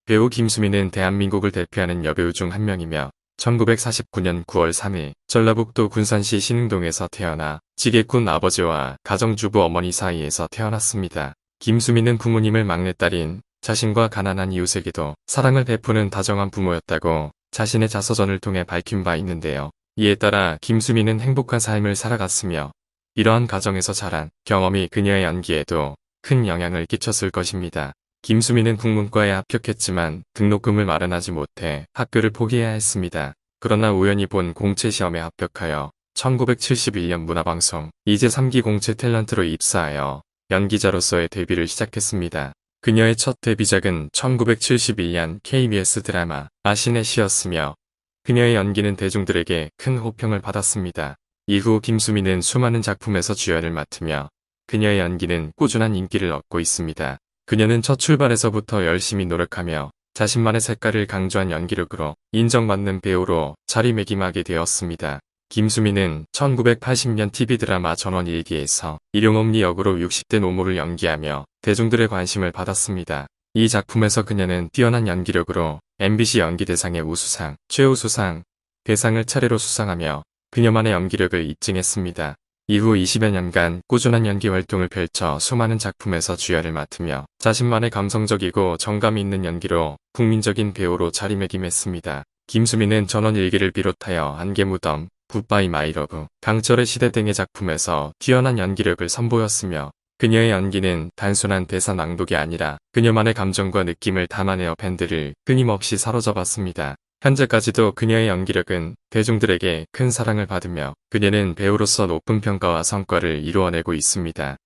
배우 김수미는 대한민국을 대표하는 여배우 중 한 명이며 1949년 9월 3일 전라북도 군산시 신흥동에서 태어나 지게꾼 아버지와 가정주부 어머니 사이에서 태어났습니다. 김수미는 부모님을 막내딸인 자신과 가난한 이웃에게도 사랑을 베푸는 다정한 부모였다고 자신의 자서전을 통해 밝힌 바 있는데요. 이에 따라 김수미는 행복한 삶을 살아갔으며 이러한 가정에서 자란 경험이 그녀의 연기에도 큰 영향을 끼쳤을 것입니다. 김수미는 국문과에 합격했지만 등록금을 마련하지 못해 학교를 포기해야 했습니다. 그러나 우연히 본 공채시험에 합격하여 1971년 문화방송 이제 3기 공채 탤런트로 입사하여 연기자로서의 데뷔를 시작했습니다. 그녀의 첫 데뷔작은 1971년 KBS 드라마 아신의 시였으며 그녀의 연기는 대중들에게 큰 호평을 받았습니다. 이후 김수미는 수많은 작품에서 주연을 맡으며 그녀의 연기는 꾸준한 인기를 얻고 있습니다. 그녀는 첫 출발에서부터 열심히 노력하며 자신만의 색깔을 강조한 연기력으로 인정받는 배우로 자리매김하게 되었습니다. 김수미는 1980년 TV 드라마 전원일기에서 일용엄니 역으로 60대 노모를 연기하며 대중들의 관심을 받았습니다. 이 작품에서 그녀는 뛰어난 연기력으로 MBC 연기대상의 우수상, 최우수상, 대상을 차례로 수상하며 그녀만의 연기력을 입증했습니다. 이후 20여 년간 꾸준한 연기 활동을 펼쳐 수많은 작품에서 주연을 맡으며 자신만의 감성적이고 정감 있는 연기로 국민적인 배우로 자리매김했습니다. 김수미는 전원일기를 비롯하여 안개무덤, 굿바이 마이러브, 강철의 시대 등의 작품에서 뛰어난 연기력을 선보였으며 그녀의 연기는 단순한 대사 낭독이 아니라 그녀만의 감정과 느낌을 담아내어 팬들을 끊임없이 사로잡았습니다. 현재까지도 그녀의 연기력은 대중들에게 큰 사랑을 받으며 그녀는 배우로서 높은 평가와 성과를 이루어내고 있습니다.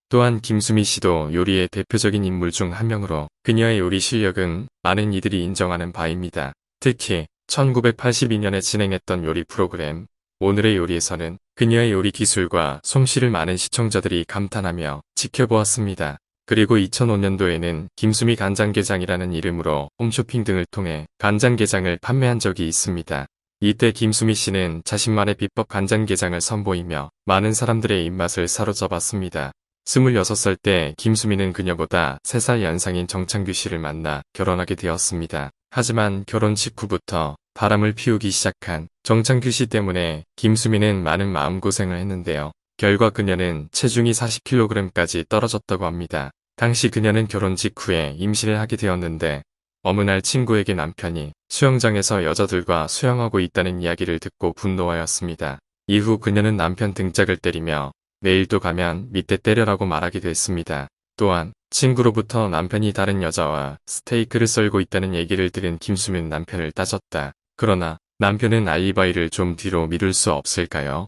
또한 김수미 씨도 요리의 대표적인 인물 중 한 명으로 그녀의 요리 실력은 많은 이들이 인정하는 바입니다. 특히 1982년에 진행했던 요리 프로그램 오늘의 요리에서는 그녀의 요리 기술과 솜씨를 많은 시청자들이 감탄하며 지켜보았습니다. 그리고 2005년도에는 김수미 간장게장이라는 이름으로 홈쇼핑 등을 통해 간장게장을 판매한 적이 있습니다. 이때 김수미 씨는 자신만의 비법 간장게장을 선보이며 많은 사람들의 입맛을 사로잡았습니다. 26살 때 김수미는 그녀보다 3살 연상인 정창규 씨를 만나 결혼하게 되었습니다. 하지만 결혼 직후부터 바람을 피우기 시작한 정창규 씨 때문에 김수미는 많은 마음고생을 했는데요. 결과 그녀는 체중이 40kg까지 떨어졌다고 합니다. 당시 그녀는 결혼 직후에 임신을 하게 되었는데 어느 날 친구에게 남편이 수영장에서 여자들과 수영하고 있다는 이야기를 듣고 분노하였습니다. 이후 그녀는 남편 등짝을 때리며 내일도 가면 밑에 때려라고 말하게 됐습니다. 또한 친구로부터 남편이 다른 여자와 스테이크를 썰고 있다는 얘기를 들은 김수미는 남편을 따졌다. 그러나 남편은 알리바이를 좀 뒤로 미룰 수 없을까요?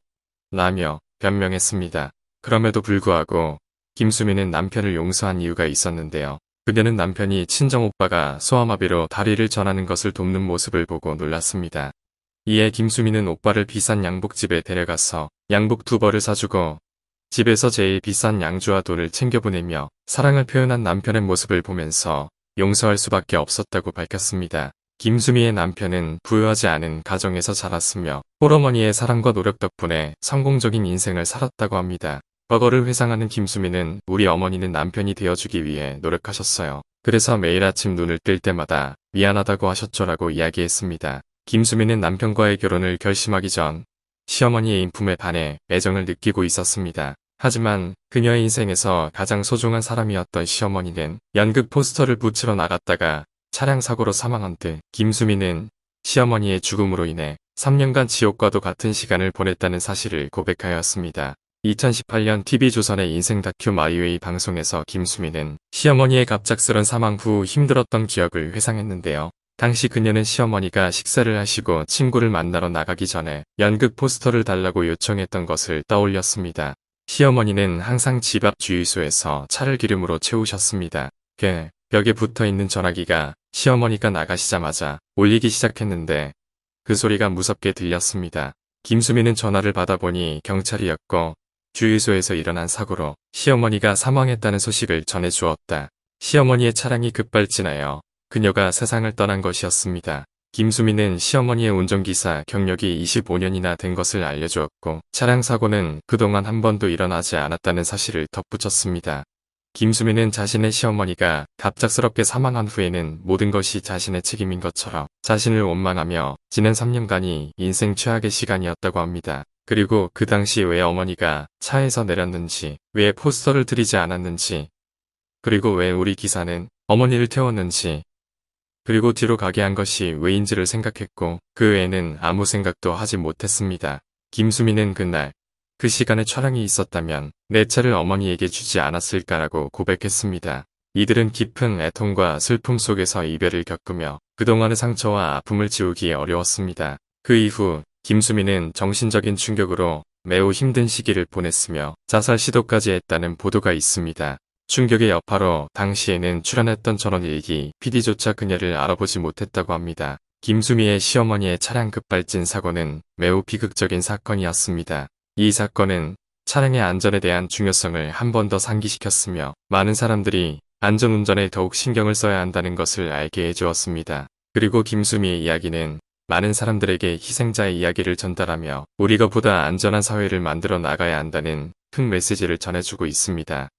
라며 변명했습니다. 그럼에도 불구하고 김수미는 남편을 용서한 이유가 있었는데요. 그녀는 남편이 친정오빠가 소아마비로 다리를 전하는 것을 돕는 모습을 보고 놀랐습니다. 이에 김수미는 오빠를 비싼 양복집에 데려가서 양복 2벌을 사주고 집에서 제일 비싼 양주와 돈을 챙겨보내며 사랑을 표현한 남편의 모습을 보면서 용서할 수밖에 없었다고 밝혔습니다. 김수미의 남편은 부유하지 않은 가정에서 자랐으며 홀어머니의 사랑과 노력 덕분에 성공적인 인생을 살았다고 합니다. 과거를 회상하는 김수미는 우리 어머니는 남편이 되어주기 위해 노력하셨어요. 그래서 매일 아침 눈을 뜰 때마다 미안하다고 하셨죠라고 이야기했습니다. 김수미는 남편과의 결혼을 결심하기 전 시어머니의 인품에 반해 애정을 느끼고 있었습니다. 하지만 그녀의 인생에서 가장 소중한 사람이었던 시어머니는 연극 포스터를 붙이러 나갔다가 차량 사고로 사망한 듯 김수미는 시어머니의 죽음으로 인해 3년간 지옥과도 같은 시간을 보냈다는 사실을 고백하였습니다. 2018년 TV조선의 인생 다큐 마이웨이 방송에서 김수미는 시어머니의 갑작스런 사망 후 힘들었던 기억을 회상했는데요. 당시 그녀는 시어머니가 식사를 하시고 친구를 만나러 나가기 전에 연극 포스터를 달라고 요청했던 것을 떠올렸습니다. 시어머니는 항상 집 앞 주유소에서 차를 기름으로 채우셨습니다. 벽에 붙어있는 전화기가 시어머니가 나가시자마자 울리기 시작했는데 그 소리가 무섭게 들렸습니다. 김수미는 전화를 받아보니 경찰이었고 주유소에서 일어난 사고로 시어머니가 사망했다는 소식을 전해주었다. 시어머니의 차량이 급발진하여 그녀가 세상을 떠난 것이었습니다. 김수미는 시어머니의 운전기사 경력이 25년이나 된 것을 알려주었고 차량 사고는 그동안 한 번도 일어나지 않았다는 사실을 덧붙였습니다. 김수미는 자신의 시어머니가 갑작스럽게 사망한 후에는 모든 것이 자신의 책임인 것처럼 자신을 원망하며 지난 3년간이 인생 최악의 시간이었다고 합니다. 그리고 그 당시 왜 어머니가 차에서 내렸는지, 왜 포스터를 드리지 않았는지, 그리고 왜 우리 기사는 어머니를 태웠는지, 그리고 뒤로 가게 한 것이 왜인지를 생각했고 그 외에는 아무 생각도 하지 못했습니다. 김수미는 그날 그 시간에 촬영이 있었다면 내 차를 어머니에게 주지 않았을까라고 고백했습니다. 이들은 깊은 애통과 슬픔 속에서 이별을 겪으며 그동안의 상처와 아픔을 지우기 어려웠습니다. 그 이후 김수미는 정신적인 충격으로 매우 힘든 시기를 보냈으며 자살 시도까지 했다는 보도가 있습니다. 충격의 여파로 당시에는 출연했던 전원일기 PD조차 그녀를 알아보지 못했다고 합니다. 김수미의 시어머니의 차량 급발진 사고는 매우 비극적인 사건이었습니다. 이 사건은 차량의 안전에 대한 중요성을 한 번 더 상기시켰으며 많은 사람들이 안전운전에 더욱 신경을 써야 한다는 것을 알게 해주었습니다. 그리고 김수미의 이야기는 많은 사람들에게 희생자의 이야기를 전달하며 우리가 보다 안전한 사회를 만들어 나가야 한다는 큰 메시지를 전해주고 있습니다.